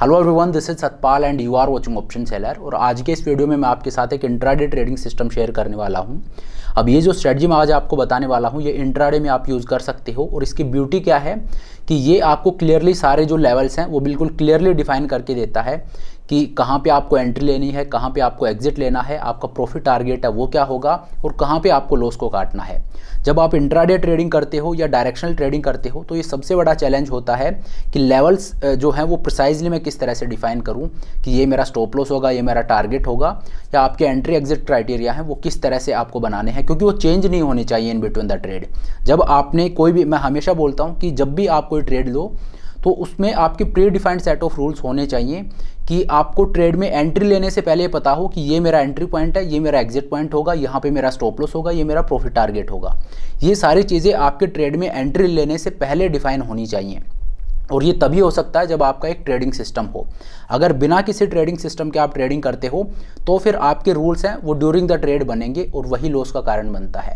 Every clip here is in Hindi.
Hello everyone, this is Satpal and you are watching option seller. और आज के इस वीडियो में मैं आपके साथ एक इंट्राडे ट्रेडिंग सिस्टम शेयर करने वाला हूं। अब ये जो स्ट्रेटजी मैं आज आपको बताने वाला हूं ये इंट्राडे में आप यूज़ कर सकते हो। और इसकी ब्यूटी क्या है कि ये आपको क्लियरली सारे जो लेवल्स हैं वो बिल्कुल क्लियरली डिफाइन करके देता है कि कहाँ पे आपको एंट्री लेनी है, कहाँ पे आपको एग्जिट लेना है, आपका प्रॉफिट टारगेट है वो क्या होगा और कहाँ पे आपको लॉस को काटना है। जब आप इंट्राडे ट्रेडिंग करते हो या डायरेक्शनल ट्रेडिंग करते हो तो ये सबसे बड़ा चैलेंज होता है कि लेवल्स जो हैं वो प्रिसाइजली मैं किस तरह से डिफाइन करूं कि ये मेरा स्टॉप लॉस होगा, ये मेरा टारगेट होगा, या आपके एंट्री एग्जिट क्राइटेरिया हैं वो किस तरह से आपको बनाने हैं, क्योंकि वो चेंज नहीं होने चाहिए इन बिटवीन द ट्रेड। जब आपने कोई भी, मैं हमेशा बोलता हूँ कि जब भी आप कोई ट्रेड लो तो उसमें आपके pre defined set of rules होने चाहिए कि आपको ट्रेड में एंट्री लेने से पहले पता हो कि ये मेरा एंट्री पॉइंट है, ये मेरा एग्जिट पॉइंट होगा, यहाँ पे मेरा स्टॉप लॉस होगा, ये मेरा प्रॉफिट टारगेट होगा। ये सारी चीज़ें आपके ट्रेड में एंट्री लेने से पहले डिफाइन होनी चाहिए। और ये तभी हो सकता है जब आपका एक ट्रेडिंग सिस्टम हो। अगर बिना किसी ट्रेडिंग सिस्टम के आप ट्रेडिंग करते हो तो फिर आपके रूल्स हैं वो ड्यूरिंग द ट्रेड बनेंगे और वही लॉस का कारण बनता है।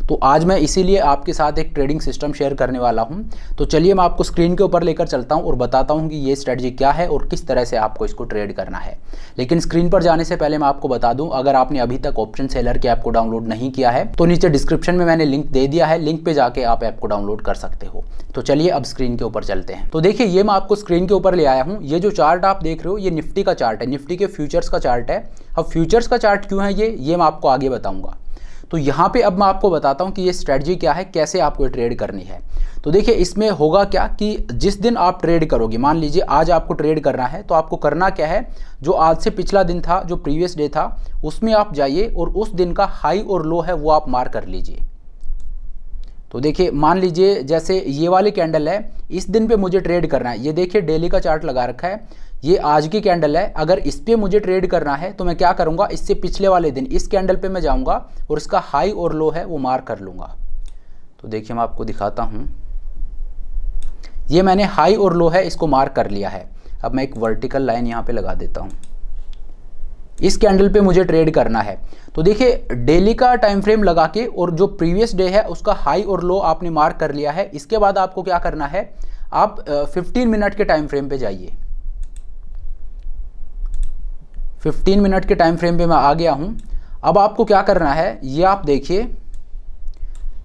तो आज मैं इसीलिए आपके साथ एक ट्रेडिंग सिस्टम शेयर करने वाला हूं। तो चलिए मैं आपको स्क्रीन के ऊपर लेकर चलता हूं और बताता हूं कि ये स्ट्रेटजी क्या है और किस तरह से आपको इसको ट्रेड करना है। लेकिन स्क्रीन पर जाने से पहले मैं आपको बता दूं, अगर आपने अभी तक ऑप्शन सेलर के ऐप को डाउनलोड नहीं किया है तो नीचे डिस्क्रिप्शन में मैंने लिंक दे दिया है, लिंक पे जाके आप ऐप को डाउनलोड कर सकते हो। तो चलिए अब स्क्रीन के ऊपर चलते हैं। तो देखिए ये मैं आपको स्क्रीन के ऊपर ले आया हूं। ये जो चार्ट आप देख रहे हो ये निफ्टी का चार्ट है, निफ्टी के फ्यूचर्स का चार्ट है। अब फ्यूचर्स का चार्ट क्यों है ये मैं आपको आगे बताऊंगा। तो यहाँ पे अब मैं आपको बताता हूँ कि ये स्ट्रेटजी क्या है, कैसे आपको ट्रेड करनी है। तो देखिए इसमें होगा क्या कि जिस दिन आप ट्रेड करोगे, मान लीजिए आज आपको ट्रेड करना है, तो आपको करना क्या है, जो आज से पिछला दिन था, जो प्रीवियस डे था, उसमें आप जाइए और उस दिन का हाई और लो है वो आप मार्क कर लीजिए। तो देखिए मान लीजिए जैसे ये वाली कैंडल है, इस दिन पे मुझे ट्रेड करना है। ये देखिए डेली का चार्ट लगा रखा है, ये आज की कैंडल है। अगर इस पे मुझे ट्रेड करना है तो मैं क्या करूंगा, इससे पिछले वाले दिन इस कैंडल पे मैं जाऊंगा और इसका हाई और लो है वो मार्क कर लूंगा। तो देखिए मैं आपको दिखाता हूं, ये मैंने हाई और लो है इसको मार्क कर लिया है। अब मैं एक वर्टिकल लाइन यहाँ पे लगा देता हूँ, इस कैंडल पे मुझे ट्रेड करना है। तो देखिए डेली का टाइम फ्रेम लगा के और जो प्रीवियस डे है उसका हाई और लो आपने मार्क कर लिया है। इसके बाद आपको क्या करना है, आप 15 मिनट के टाइम फ्रेम पे जाइए। 15 मिनट के टाइम फ्रेम पे मैं आ गया हूं। अब आपको क्या करना है, ये आप देखिए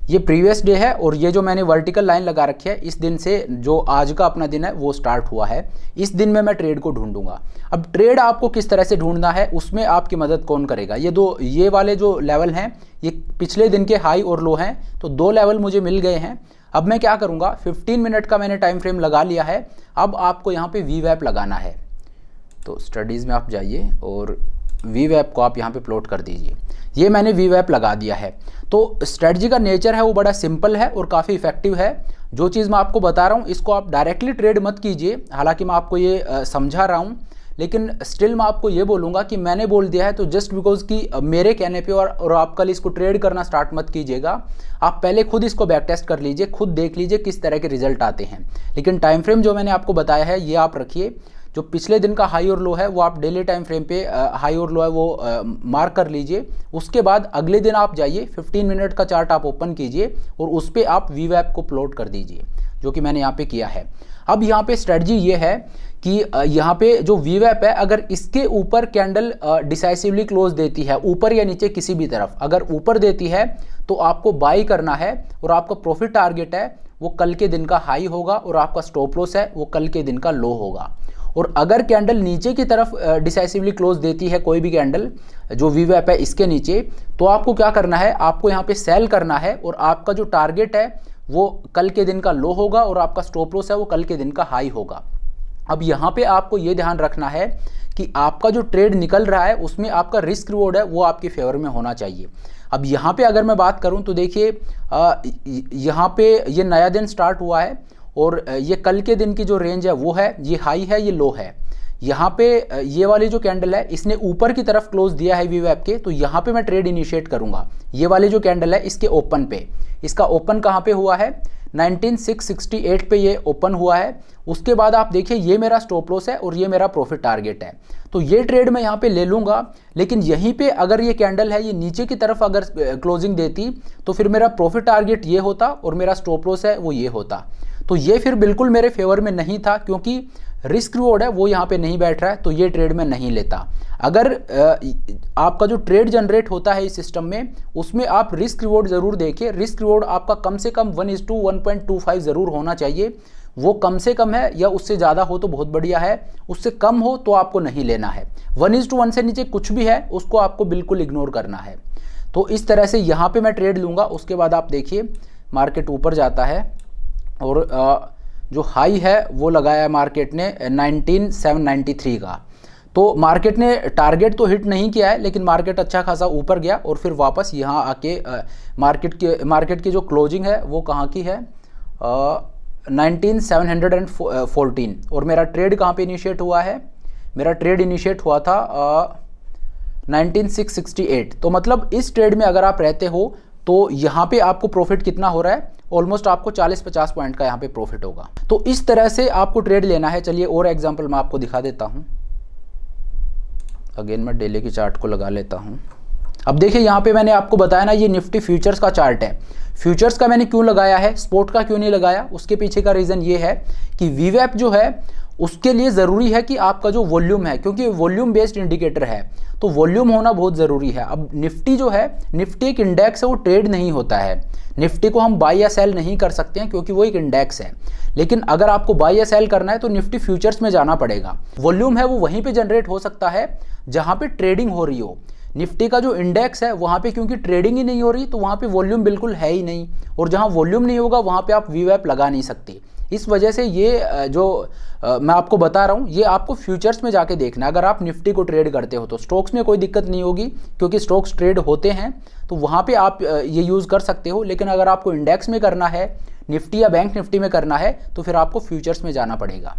ये प्रीवियस डे है और ये जो मैंने वर्टिकल लाइन लगा रखी है, इस दिन से जो आज का अपना दिन है वो स्टार्ट हुआ है। इस दिन में मैं ट्रेड को ढूंढूंगा। अब ट्रेड आपको किस तरह से ढूंढना है उसमें आपकी मदद कौन करेगा, ये वाले जो लेवल हैं ये पिछले दिन के हाई और लो हैं। तो दो लेवल मुझे मिल गए हैं। अब मैं क्या करूँगा, 15 मिनट का मैंने टाइम फ्रेम लगा लिया है। अब आपको यहाँ पे वीवैप लगाना है। तो स्टडीज़ में आप जाइए और वीवैप को आप यहाँ पे प्लॉट कर दीजिए। ये मैंने वीवैप लगा दिया है। तो स्ट्रेटजी का नेचर है वो बड़ा सिंपल है और काफ़ी इफेक्टिव है। जो चीज़ मैं आपको बता रहा हूँ इसको आप डायरेक्टली ट्रेड मत कीजिए। हालांकि मैं आपको ये समझा रहा हूँ, लेकिन स्टिल मैं आपको ये बोलूँगा कि मैंने बोल दिया है तो जस्ट बिकॉज कि मेरे कहने पे और आप कल इसको ट्रेड करना स्टार्ट मत कीजिएगा। आप पहले खुद इसको बैक टेस्ट कर लीजिए, खुद देख लीजिए किस तरह के रिजल्ट आते हैं। लेकिन टाइम फ्रेम जो मैंने आपको बताया है ये आप रखिए। जो पिछले दिन का हाई और लो है वो आप डेली टाइम फ्रेम पे हाई और लो है वो मार्क कर लीजिए। उसके बाद अगले दिन आप जाइए, 15 मिनट का चार्ट आप ओपन कीजिए और उस पर आप वीवैप को प्लॉट कर दीजिए, जो कि मैंने यहाँ पे किया है। अब यहाँ पे स्ट्रेटजी ये है कि यहाँ पे जो वीवैप है, अगर इसके ऊपर कैंडल डिसाइसिवली क्लोज देती है, ऊपर या नीचे किसी भी तरफ, अगर ऊपर देती है तो आपको बाई करना है और आपका प्रॉफिट टारगेट है वो कल के दिन का हाई होगा और आपका स्टॉप लॉस है वो कल के दिन का लो होगा। और अगर कैंडल नीचे की तरफ डिसाइसिवली क्लोज देती है, कोई भी कैंडल जो वीवैप है इसके नीचे, तो आपको क्या करना है, आपको यहाँ पे सेल करना है और आपका जो टारगेट है वो कल के दिन का लो होगा और आपका स्टॉप लॉस है वो कल के दिन का हाई होगा। अब यहाँ पे आपको ये ध्यान रखना है कि आपका जो ट्रेड निकल रहा है उसमें आपका रिस्क रिवॉर्ड है वो आपके फेवर में होना चाहिए। अब यहाँ पे अगर मैं बात करूँ तो देखिए यहाँ पे ये नया दिन स्टार्ट हुआ है और ये कल के दिन की जो रेंज है वो है, ये हाई है, ये लो है। यहाँ पे ये वाली जो कैंडल है इसने ऊपर की तरफ क्लोज दिया है वीवैप के, तो यहाँ पे मैं ट्रेड इनिशिएट करूँगा। ये वाली जो कैंडल है इसके ओपन पे, इसका ओपन कहाँ पे हुआ है, 19668 पे ये ओपन हुआ है। उसके बाद आप देखिए ये मेरा स्टॉप लॉस है और ये मेरा प्रॉफिट टारगेट है। तो ये ट्रेड मैं यहाँ पे ले लूँगा। लेकिन यहीं पे अगर ये कैंडल है ये नीचे की तरफ अगर क्लोजिंग देती तो फिर मेरा प्रॉफिट टारगेट ये होता और मेरा स्टॉप लॉस है वो ये होता। तो ये फिर बिल्कुल मेरे फेवर में नहीं था, क्योंकि रिस्क रिवॉर्ड है वो यहाँ पे नहीं बैठ रहा है, तो ये ट्रेड मैं नहीं लेता। अगर आपका जो ट्रेड जनरेट होता है इस सिस्टम में, उसमें आप रिस्क रिवॉर्ड ज़रूर देखिए। रिस्क रिवॉर्ड आपका कम से कम 1:1.25 ज़रूर होना चाहिए। वो कम से कम है या उससे ज़्यादा हो तो बहुत बढ़िया है, उससे कम हो तो आपको नहीं लेना है। 1:1 से नीचे कुछ भी है उसको आपको बिल्कुल इग्नोर करना है। तो इस तरह से यहाँ पे मैं ट्रेड लूँगा। उसके बाद आप देखिए मार्केट ऊपर जाता है और जो हाई है वो लगाया है मार्केट ने 19,793 का। तो मार्केट ने टारगेट तो हिट नहीं किया है, लेकिन मार्केट अच्छा खासा ऊपर गया और फिर वापस यहाँ आके मार्केट की जो क्लोजिंग है वो कहाँ की है 19,714। और मेरा ट्रेड कहाँ पे इनिशिएट हुआ है, मेरा ट्रेड इनिशिएट हुआ था 19,668। तो मतलब इस ट्रेड में अगर आप रहते हो तो यहाँ पे आपको प्रॉफिट कितना हो रहा है, ऑलमोस्ट आपको 40-50 पॉइंट का यहाँ पे प्रॉफिट होगा। तो इस तरह से आपको ट्रेड लेना है। चलिए और एग्जांपल मैं आपको दिखा देता हूँ। अगेन मैं डेली की चार्ट को लगा लेता हूँ। अब देखिए यहाँ पे मैंने आपको बताया ना, ये निफ्टी फ्यूचर्स का चार्ट है। फ्यूचर्स का मैंने क्यों लगाया है, स्पॉट का क्यों नहीं लगाया, उसके पीछे का रीज़न ये है कि वीवैप जो है उसके लिए ज़रूरी है कि आपका जो वॉल्यूम है, क्योंकि वॉल्यूम बेस्ड इंडिकेटर है तो वॉल्यूम होना बहुत ज़रूरी है। अब निफ्टी जो है, निफ्टी एक इंडेक्स है, वो ट्रेड नहीं होता है। निफ्टी को हम बाई या सेल नहीं कर सकते हैं क्योंकि वो एक इंडेक्स है। लेकिन अगर आपको बाई या सेल करना है तो निफ्टी फ्यूचर्स में जाना पड़ेगा। वॉल्यूम है वो वहीं पे जनरेट हो सकता है जहाँ पे ट्रेडिंग हो रही हो। निफ्टी का जो इंडेक्स है वहाँ पे क्योंकि ट्रेडिंग ही नहीं हो रही तो वहाँ पे वॉल्यूम बिल्कुल है ही नहीं, और जहाँ वॉल्यूम नहीं होगा वहाँ पे आप वीवैप लगा नहीं सकते। इस वजह से ये जो मैं आपको बता रहा हूँ ये आपको फ्यूचर्स में जाके देखना है। अगर आप निफ्टी को ट्रेड करते हो तो स्टॉक्स में कोई दिक्कत नहीं होगी क्योंकि स्टॉक्स ट्रेड होते हैं, तो वहाँ पे आप ये यूज़ कर सकते हो। लेकिन अगर आपको इंडेक्स में करना है, निफ्टी या बैंक निफ्टी में करना है, तो फिर आपको फ्यूचर्स में जाना पड़ेगा।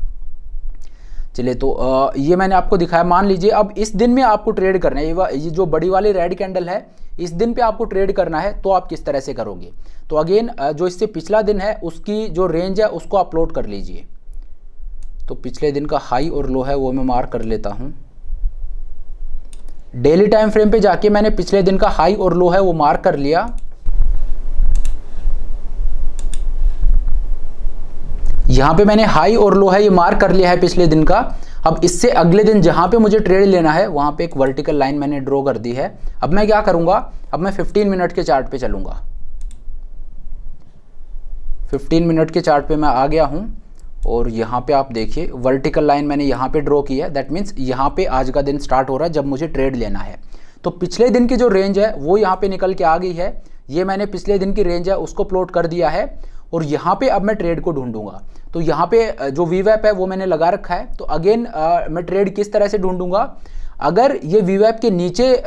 चलिए तो ये मैंने आपको दिखाया। मान लीजिए अब इस दिन में आपको ट्रेड करना है, ये जो बड़ी वाली रेड कैंडल है इस दिन पे आपको ट्रेड करना है, तो आप किस तरह से करोगे। तो अगेन जो इससे पिछला दिन है उसकी जो रेंज है उसको अपलोड कर लीजिए। तो पिछले दिन का हाई और लो है वो मैं मार्क कर लेता हूँ। डेली टाइम फ्रेम पे जाके मैंने पिछले दिन का हाई और लो है वो मार्क कर लिया। यहाँ पे मैंने हाई और लो है ये मार्क कर लिया है पिछले दिन का। अब इससे अगले दिन जहाँ पे मुझे ट्रेड लेना है वहाँ पे एक वर्टिकल लाइन मैंने ड्रॉ कर दी है। अब मैं क्या करूँगा, अब मैं 15 मिनट के चार्ट पे चलूँगा। 15 मिनट के चार्ट पे मैं आ गया हूँ और यहाँ पे आप देखिए वर्टिकल लाइन मैंने यहाँ पे ड्रॉ की है। दैट मीन्स यहाँ पे आज का दिन स्टार्ट हो रहा है जब मुझे ट्रेड लेना है। तो पिछले दिन की जो रेंज है वो यहाँ पे निकल के आ गई है। ये मैंने पिछले दिन की रेंज है उसको प्लॉट कर दिया है और यहाँ पे अब मैं ट्रेड को ढूंढूंगा। तो यहाँ पे जो वीवैप है वो मैंने लगा रखा है। तो अगेन मैं ट्रेड किस तरह से ढूंढूंगा, अगर ये वीवैप के नीचे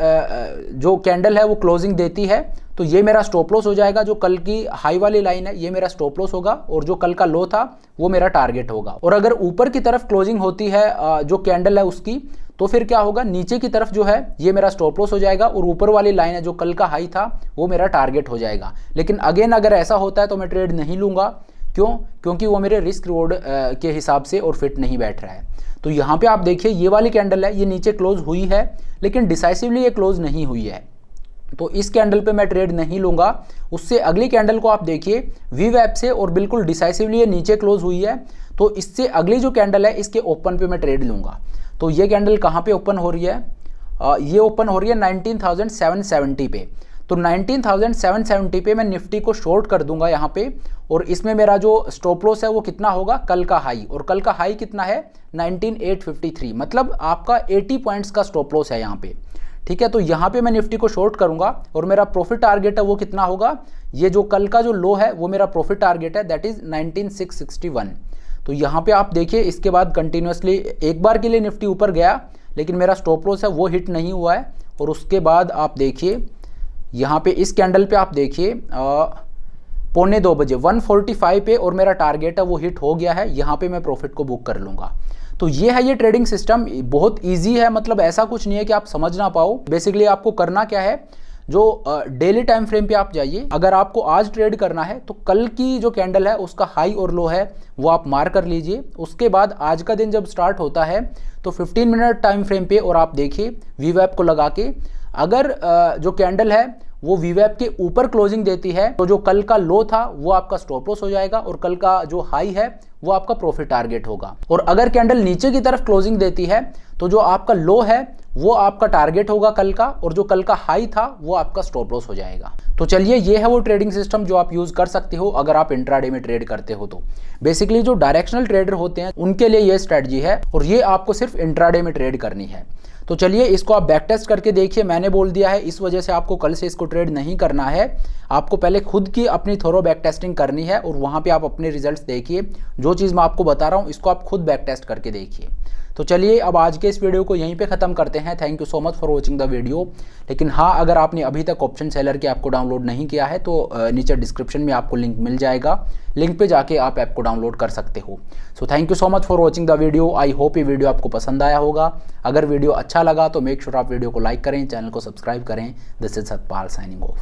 जो कैंडल है वो क्लोजिंग देती है तो ये मेरा स्टॉप लॉस हो जाएगा। जो कल की हाई वाली लाइन है ये मेरा स्टॉप लॉस होगा और जो कल का लो था वो मेरा टारगेट होगा। और अगर ऊपर की तरफ क्लोजिंग होती है जो कैंडल है उसकी, तो फिर क्या होगा, नीचे की तरफ जो है ये मेरा स्टॉप लॉस हो जाएगा और ऊपर वाली लाइन है जो कल का हाई था वो मेरा टारगेट हो जाएगा। लेकिन अगेन अगर ऐसा होता है तो मैं ट्रेड नहीं लूँगा। क्यों? क्योंकि वो मेरे रिस्क रिवॉर्ड के हिसाब से और फिट नहीं बैठ रहा है। तो यहाँ पे आप देखिए ये वाली कैंडल है ये नीचे क्लोज हुई है लेकिन डिसाइसिवली ये क्लोज नहीं हुई है, तो इस कैंडल पे मैं ट्रेड नहीं लूँगा। उससे अगली कैंडल को आप देखिए वीवैप से और बिल्कुल डिसाइसिवली ये नीचे क्लोज हुई है, तो इससे अगली जो कैंडल है इसके ओपन पे मैं ट्रेड लूँगा। तो ये कैंडल कहाँ पे ओपन हो रही है, ये ओपन हो रही है 19,770 पे। तो 19,770 पे मैं निफ्टी को शॉर्ट कर दूंगा यहाँ पे, और इसमें मेरा जो स्टॉप लॉस है वो कितना होगा, कल का हाई, और कल का हाई कितना है 19,853, मतलब आपका 80 पॉइंट्स का स्टॉप लॉस है यहाँ पे। ठीक है, तो यहाँ पे मैं निफ्टी को शॉर्ट करूंगा और मेरा प्रॉफिट टारगेट है वो कितना होगा, ये जो कल का जो लो है वो मेरा प्रॉफिट टारगेट है, दैट इज 19,661। तो यहाँ पे आप देखिए इसके बाद कंटिन्यूसली एक बार के लिए निफ्टी ऊपर गया लेकिन मेरा स्टॉप लॉस है वो हिट नहीं हुआ है, और उसके बाद आप देखिए यहाँ पे इस कैंडल पे आप देखिए 1:45 बजे 145 पे, और मेरा टारगेट है वो हिट हो गया है। यहाँ पे मैं प्रॉफिट को बुक कर लूँगा। तो ये है ये ट्रेडिंग सिस्टम, बहुत इजी है, मतलब ऐसा कुछ नहीं है कि आप समझ ना पाओ। बेसिकली आपको करना क्या है, जो डेली टाइम फ्रेम पे आप जाइए, अगर आपको आज ट्रेड करना है तो कल की जो कैंडल है उसका हाई और लो है वो आप मार्क कर लीजिए। उसके बाद आज का दिन जब स्टार्ट होता है तो 15 मिनट टाइम फ्रेम पे और आप देखिए वीवैप को लगा के अगर जो कैंडल है वो वीवैप के ऊपर क्लोजिंग देती है तो जो कल का लो था वो आपका स्टॉप लॉस हो जाएगा और कल का जो हाई है वो आपका प्रॉफिट टारगेट होगा। और अगर कैंडल नीचे की तरफ क्लोजिंग देती है तो जो आपका लो है वो आपका टारगेट होगा कल का, और जो कल का हाई था वो आपका स्टॉप लॉस हो जाएगा। तो चलिए, ये है वो ट्रेडिंग सिस्टम जो आप यूज कर सकते हो अगर आप इंट्राडे में ट्रेड करते हो। तो बेसिकली जो डायरेक्शनल ट्रेडर होते हैं उनके लिए ये स्ट्रेटजी है और ये आपको सिर्फ इंट्राडे में ट्रेड करनी है। तो चलिए, इसको आप बैक टेस्ट करके देखिए। मैंने बोल दिया है, इस वजह से आपको कल से इसको ट्रेड नहीं करना है। आपको पहले खुद की अपनी थोरो बैक टेस्टिंग करनी है और वहाँ पे आप अपने रिजल्ट्स देखिए। जो चीज़ मैं आपको बता रहा हूँ इसको आप खुद बैक टेस्ट करके देखिए। तो चलिए, अब आज के इस वीडियो को यहीं पे ख़त्म करते हैं। Thank you so much for watching the video. लेकिन हाँ, अगर आपने अभी तक ऑप्शन सेलर के ऐप को डाउनलोड नहीं किया है तो नीचे डिस्क्रिप्शन में आपको लिंक मिल जाएगा। लिंक पे जाके आप ऐप को डाउनलोड कर सकते हो। So thank you so much for watching the video. I hope ये वीडियो आपको पसंद आया होगा। अगर वीडियो अच्छा लगा तो मेक श्योर आप वीडियो को लाइक करें, चैनल को सब्सक्राइब करें। This is Satpal signing off.